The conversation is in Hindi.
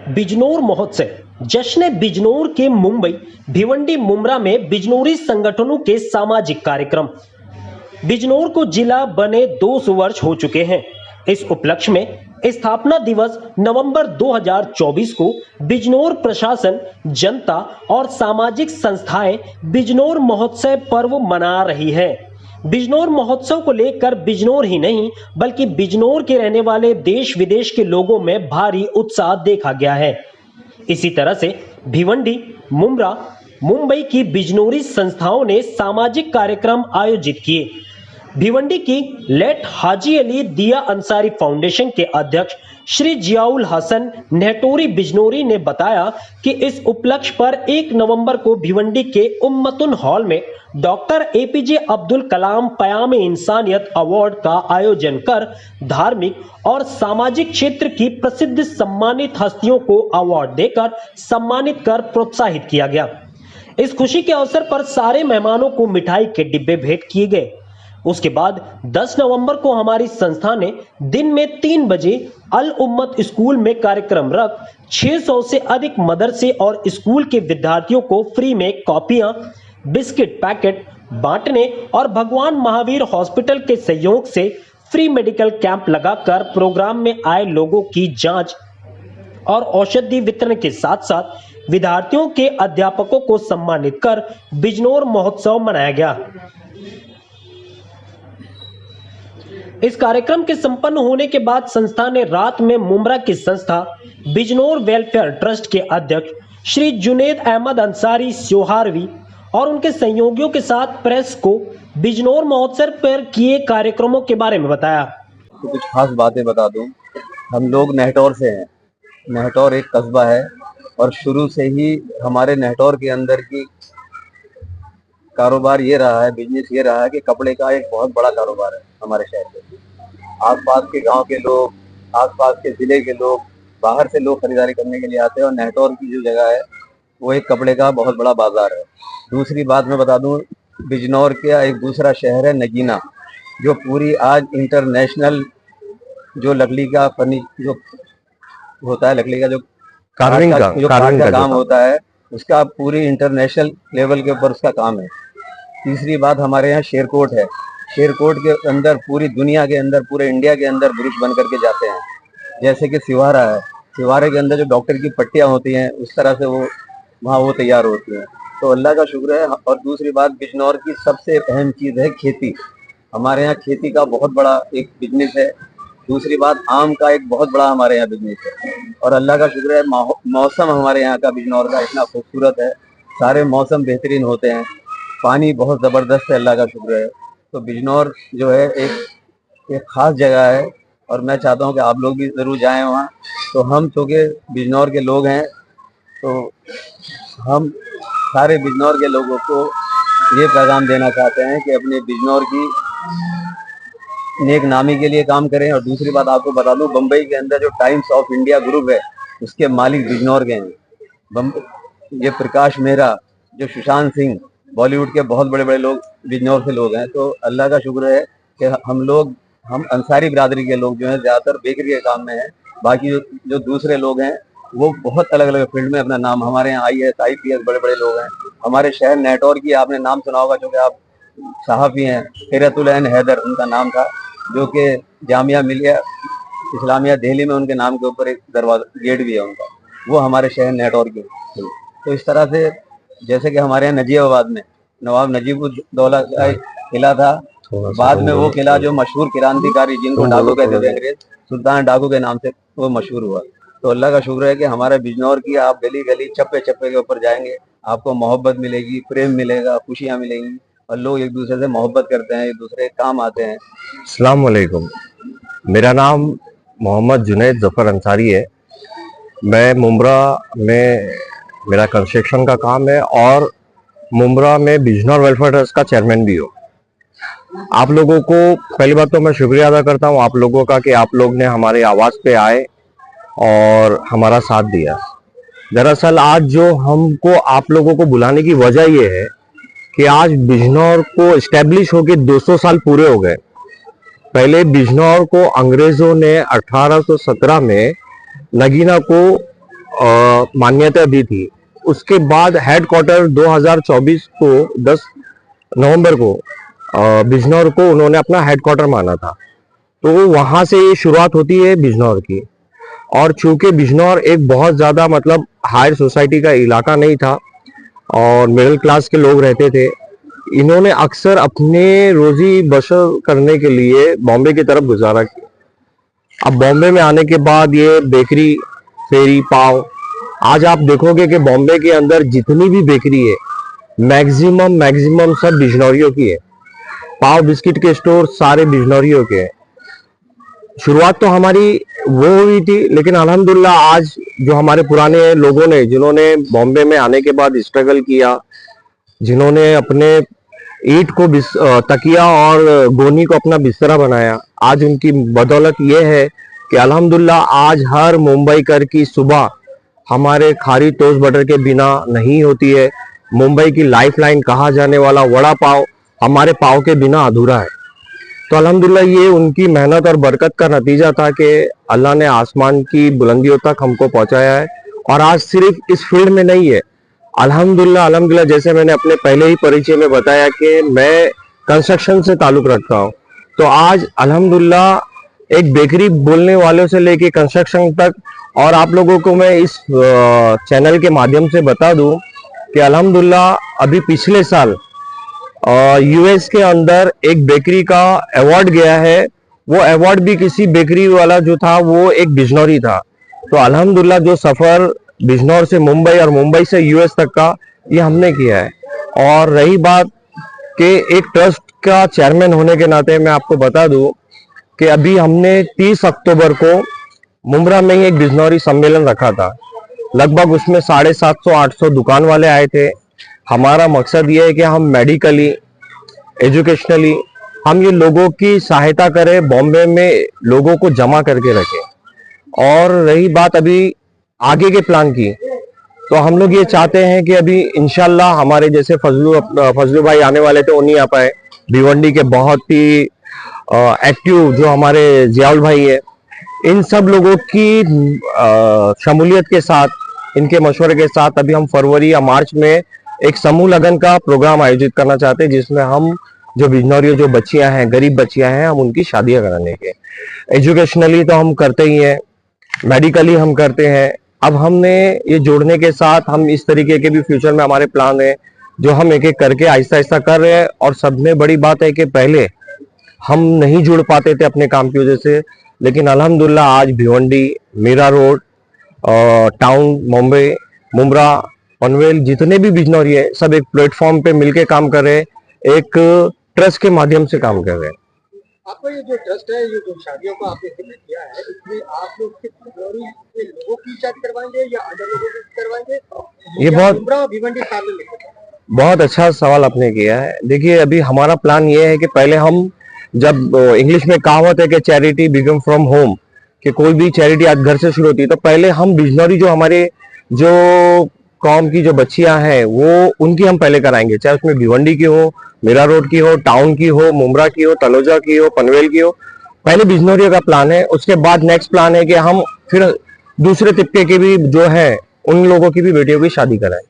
बिजनौर महोत्सव जश्न बिजनौर के मुंबई भिवंडी मुमरा में बिजनौरी संगठनों के सामाजिक कार्यक्रम। बिजनौर को जिला बने 200 वर्ष हो चुके हैं। इस उपलक्ष्य में स्थापना दिवस नवंबर 2024 को बिजनौर प्रशासन, जनता और सामाजिक संस्थाएं बिजनौर महोत्सव पर्व मना रही है। बिजनौर महोत्सव को लेकर बिजनौर ही नहीं बल्कि बिजनौर के रहने वाले देश विदेश के लोगों में भारी उत्साह देखा गया है। इसी तरह से भिवंडी, मुमरा, मुंबई की बिजनौरी संस्थाओं ने सामाजिक कार्यक्रम आयोजित किए। भिवंडी की लेट हाजी अली दिया अंसारी फाउंडेशन के अध्यक्ष श्री जियाउल हसन नेहटोरी बिजनौरी ने बताया कि इस उपलक्ष्य पर 1 नवंबर को भिवंडी के उम्मतुन हॉल में डॉक्टर एपीजे अब्दुल कलाम पयाम इंसानियत अवार्ड का आयोजन कर धार्मिक और सामाजिक क्षेत्र की प्रसिद्ध सम्मानित हस्तियों को अवार्ड देकर सम्मानित कर प्रोत्साहित किया गया। इस खुशी के अवसर पर सारे मेहमानों को मिठाई के डिब्बे भेंट किए गए। उसके बाद 10 नवंबर को हमारी संस्था ने दिन में 3 बजे अल उम्मत स्कूल में कार्यक्रम रख 600 से अधिक मदरसे और स्कूल के विद्यार्थियों को फ्री में कॉपियां, बिस्किट पैकेट बांटने और भगवान महावीर हॉस्पिटल के सहयोग से फ्री मेडिकल कैंप लगाकर प्रोग्राम में आए लोगों की जांच और औषधि वितरण के साथ साथ विद्यार्थियों के अध्यापकों को सम्मानित कर बिजनौर महोत्सव मनाया गया। इस कार्यक्रम के संपन्न होने के बाद संस्था ने रात में मुमरा की संस्था बिजनौर वेलफेयर ट्रस्ट के अध्यक्ष श्री जुनेद अहमद अंसारी स्योहारवी और उनके सहयोगियों के साथ प्रेस को बिजनौर महोत्सव पर किए कार्यक्रमों के बारे में बताया। तो कुछ खास बातें बता दूं। हम लोग नेहटौर से हैं। नेहटौर एक कस्बा है और शुरू से ही हमारे नेहटौर के अंदर की कारोबार ये रहा है, बिजनेस ये रहा है कि कपड़े का एक बहुत बड़ा कारोबार है हमारे शहर में। आसपास के गांव के लोग, आसपास के जिले के लोग, बाहर से लोग खरीदारी करने के लिए आते हैं और नेहटौर की जो जगह है वो एक कपड़े का बहुत बड़ा बाजार है। दूसरी बात मैं बता दूं, बिजनौर का एक दूसरा शहर है नगीना, जो पूरी आज इंटरनेशनल जो लकड़ी का जो होता है, लकड़ी का जो कार्विंग का काम होता है, उसका पूरी इंटरनेशनल लेवल के ऊपर उसका काम है। तीसरी बात, हमारे यहाँ शेरकोट है। शेरकोट के अंदर पूरी दुनिया के अंदर, पूरे इंडिया के अंदर ब्रुश बन करके जाते हैं। जैसे कि सिवारा है, सिवारे के अंदर जो डॉक्टर की पट्टियां होती हैं उस तरह से वो वहाँ वो तैयार होती हैं। तो अल्लाह का शुक्र है। और दूसरी बात, बिजनौर की सबसे अहम चीज़ है खेती। हमारे यहाँ खेती का बहुत बड़ा एक बिजनेस है। दूसरी बात, आम का एक बहुत बड़ा हमारे यहाँ बिजनेस है। और अल्लाह का शुक्र है, मौसम हमारे यहाँ का बिजनौर का इतना खूबसूरत है, सारे मौसम बेहतरीन होते हैं, पानी बहुत ज़बरदस्त है, अल्लाह का शुक्र है। तो बिजनौर जो है एक ख़ास जगह है और मैं चाहता हूँ कि आप लोग भी ज़रूर जाएं वहाँ। तो हम चूँकि बिजनौर के लोग हैं तो हम सारे बिजनौर के लोगों को ये पैगाम देना चाहते हैं कि अपने बिजनौर की नेक नामी के लिए काम करें। और दूसरी बात आपको बता दूं, बम्बई के अंदर जो टाइम्स ऑफ इंडिया ग्रुप है उसके मालिक बिजनौर के हैं। ये प्रकाश मेहरा, जो सुशांत सिंह, बॉलीवुड के बहुत बड़े बड़े लोग बिजनौर से लोग हैं। तो अल्लाह का शुक्र है कि हम अंसारी बिरादरी के लोग जो हैं ज़्यादातर बेकरी के काम में हैं। बाकी जो दूसरे लोग हैं वो बहुत अलग अलग फील्ड में अपना नाम, हमारे यहाँ IAS IPS बड़े बड़े लोग हैं। हमारे शहर नेहटौर की आपने नाम सुना होगा, जो कि आप सहाफ़ी हैं, खैरतुल ऐन हैदर उनका नाम था, जो कि जामिया मिलिया इस्लामिया दिल्ली में उनके नाम के ऊपर एक दरवाजा गेट भी है उनका, वो हमारे शहर नेहटौर के। तो इस तरह से जैसे कि हमारे यहाँ नजीबाबाद में नवाब नजीबुद्दौला का किला था, बाद में वो किला जो मशहूर क्रांतिकारी जिनको डाकू कहते थे अंग्रेज, सुल्तान डाकू के नाम से वो मशहूर हुआ। तो अल्लाह का शुक्र है कि हमारे बिजनौर की आप गली गली चप्पे चप्पे के ऊपर जाएंगे, आपको मोहब्बत मिलेगी, प्रेम मिलेगा, खुशियाँ मिलेंगी और लोग एक दूसरे से मोहब्बत करते हैं, एक दूसरे के काम आते हैं। अस्सलाम वालेकुम। मेरा नाम मोहम्मद जुनैद जफर अंसारी है। मैं मुमरा में मेरा कंस्ट्रक्शन का काम है और मुमरा में बिजनौर वेलफेयर ट्रस्ट का चेयरमैन भी हूँ। आप लोगों को पहली बात तो मैं शुक्रिया अदा करता हूँ आप लोगों का कि आप लोग ने हमारे आवाज़ पे आए और हमारा साथ दिया। दरअसल आज जो हमको आप लोगों को बुलाने की वजह ये है कि आज बिजनौर को इस्टेब्लिश होके 200 साल पूरे हो गए। पहले बिजनौर को अंग्रेजों ने 1817 में नगीना को मान्यता दी थी। उसके बाद हेडक्वार्टर 2024 को 10 नवंबर को बिजनौर को उन्होंने अपना हेडक्वार्टर माना था। तो वहां से ये शुरुआत होती है बिजनौर की। और चूंकि बिजनौर एक बहुत ज़्यादा मतलब हायर सोसाइटी का इलाका नहीं था और मिडिल क्लास के लोग रहते थे, इन्होंने अक्सर अपने रोजी बसर करने के लिए बॉम्बे की तरफ गुजारा किया। अब बॉम्बे में आने के बाद ये बेकरी, फेरी, पाव, आज आप देखोगे कि बॉम्बे के अंदर जितनी भी बेकरी है मैक्सिमम सब बिजनौरियों की है। पाव बिस्किट के स्टोर सारे बिजनौरियों के हैं। शुरुआत तो हमारी वो हुई थी, लेकिन अल्हम्दुलिल्लाह आज जो हमारे पुराने लोगों ने, जिन्होंने बॉम्बे में आने के बाद स्ट्रगल किया, जिन्होंने अपने ईंट को तकिया और गोनी को अपना बिस्तरा बनाया, आज उनकी बदौलत ये है कि अल्हम्दुलिल्लाह आज हर मुंबईकर की सुबह हमारे खारी टोस्ट बटर के बिना नहीं होती है। मुंबई की लाइफलाइन कहा जाने वाला वड़ा पाव हमारे पाव के बिना अधूरा है। तो अल्हम्दुलिल्लाह ये उनकी मेहनत और बरकत का नतीजा था कि अल्लाह ने आसमान की बुलंदियों तक हमको पहुंचाया है। और आज सिर्फ इस फील्ड में नहीं है, अल्हम्दुलिल्लाह जैसे मैंने अपने पहले ही परिचय में बताया कि मैं कंस्ट्रक्शन से ताल्लुक रखता हूँ। तो आज अल्हम्दुलिल्लाह एक बेकरी बोलने वालों से लेके कंस्ट्रक्शन तक, और आप लोगों को मैं इस चैनल के माध्यम से बता दूं कि अल्हम्दुलिल्लाह अभी पिछले साल यूएस के अंदर एक बेकरी का अवार्ड गया है। वो अवार्ड भी किसी बेकरी वाला जो था वो एक बिजनौरी था। तो अल्हम्दुलिल्लाह जो सफर बिजनौर से मुंबई और मुंबई से यूएस तक का ये हमने किया है। और रही बात कि एक ट्रस्ट का चेयरमैन होने के नाते मैं आपको बता दूं कि अभी हमने 30 अक्टूबर को मुंब्रा में ही एक बिजनौरी सम्मेलन रखा था। लगभग उसमें 750-800 दुकान वाले आए थे। हमारा मकसद ये है कि हम मेडिकली, एजुकेशनली हम ये लोगों की सहायता करें, बॉम्बे में लोगों को जमा करके रखें। और रही बात अभी आगे के प्लान की, तो हम लोग ये चाहते हैं कि अभी इंशाल्लाह हमारे जैसे फजलू भाई आने वाले थे, वो नहीं आ पाए। भिवंडी के बहुत ही एक्टिव जो हमारे जियाउल भाई है, इन सब लोगों की शमूलियत के साथ, इनके मशवरे के साथ अभी हम फरवरी या मार्च में एक समूह लगन का प्रोग्राम आयोजित करना चाहते हैं, जिसमें हम जो बिजनौरी जो बच्चियां हैं, गरीब बच्चियां हैं, हम उनकी शादियां कराने के। एजुकेशनली तो हम करते ही हैं, मेडिकली हम करते हैं। अब हमने ये जोड़ने के साथ हम इस तरीके के भी फ्यूचर में हमारे प्लान है, जो हम एक एक करके आहिस्ता आहिस्ता कर रहे हैं। और सब में बड़ी बात है कि पहले हम नहीं जुड़ पाते थे अपने काम की वजह से, लेकिन अल्हम्दुलिल्लाह आज भिवंडी, मीरा रोड, टाउन, मुंबई, मुंब्रा, पनवेल, जितने भी बिजनौरी है, सब एक प्लेटफॉर्म पे मिलके काम कर रहे हैं, एक ट्रस्ट के माध्यम से काम कर रहे हैं। आपका ये जो ट्रस्ट है, ये जो शादियों का आपने जिक्र किया है, इसमें आप लोग सिर्फ बिजनौरी के लोगों की शादी करवाएंगे या अदर लोगों की करवाएंगे? ये बहुत भिवंडी सामने लेकर बहुत अच्छा सवाल आपने किया है। देखिए, अभी हमारा प्लान ये है कि पहले हम, जब इंग्लिश में कहावत है कि चैरिटी बिगम फ्रॉम होम, कि कोई भी चैरिटी आज घर से शुरू होती है, तो पहले हम बिजनौरी जो हमारे जो कौम की जो बच्चियां हैं वो उनकी हम पहले कराएंगे, चाहे उसमें भिवंडी की हो, मीरा रोड की हो, टाउन की हो, मुंब्रा की हो, तलोजा की हो, पनवेल की हो। पहले बिजनौरी का प्लान है। उसके बाद नेक्स्ट प्लान है कि हम फिर दूसरे तिब्के के भी जो है उन लोगों की भी बेटियों की शादी कराएं।